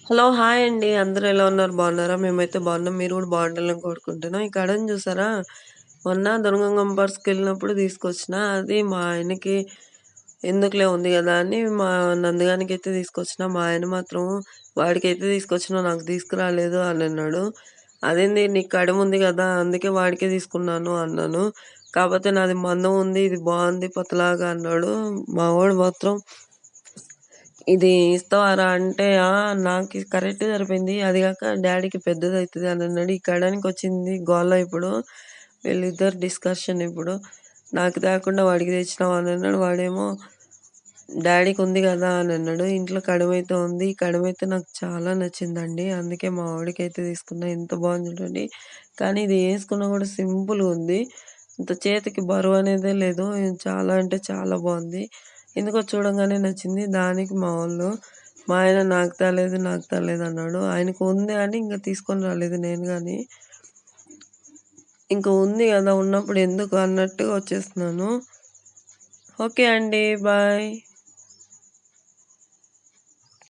Hello! Hi అండి. అందరూ ఎలా ఉన్నారు? బాగున్నారా? మేమైతే బాగున్నాం. మీరు కూడా బాగుండాలని కోరుకుంటున్నాం. ఈ కడని చూసారా? మొన్న దుర్గంగమ్మ పర్స్‌కెళ్ళినప్పుడు తీసుకొచ్చిన. అది మా ఆయనకి ఎందుకులే ఉంది గదా! అని మా నందుగానికైతే తీసుకొచ్చిన. మా ఆయన మాత్రం వాడికైతే తీసుకొచ్చినావు నాకు తీసుకురాలేదు అనన్నాడు. అదేంది నీకు కడుముంది గదా! అందుకే వాడికే తీసుకున్నాను అన్నాను. కాపోతే నాది మందం ఉంది. ఇది బావుంది పతలాగా అన్నాడు. మా వోడు మాత్రం ఇది ఇస్తావారా అంటే, నాకి కరెక్ట్ సరిపోయింది. అది గాక డ్యాడీకి పెద్దదయితది అనన్నాడు. ఈ కడానికొచ్చింది గోల ఇప్పుడు. వీళ్ళిద్దరు డిస్కషన్ ఇప్పుడు. నాకు తేకుండా వాడికి తెచ్చినావు అనన్నాడు. వాడేమో డ్యాడీకుంది గదా అనన్నాడు. ఇంట్లో కడమైతే ఉంది. ఈ కడమైతే నాకు చాలా నచ్చిందండి. అందుకే మా వాడికైతే తీసుకున్నా. ఎంత బావుంది చూడండి. కానీ ఇది యేసుకున్నా గూడా సింపుల్‌గుంది. ఇంత చేతికి బరువనేదే లేదు. చాలా అంటే చాలా బావుంది. ఎందుకో చూడంగానే నచ్చింది. దానికి మా ఆయన నాకు తేలేదన్నాడు. ఆయనకు ఉంది అని ఇంక తీసుకొని రాలేదు నేను గాని. ఇంక ఉంది గదా! ఉన్నప్పుడు ఎందుకు అన్నట్టుగా వచ్చేస్తున్నాను. ఓకే అండి. బాయ్.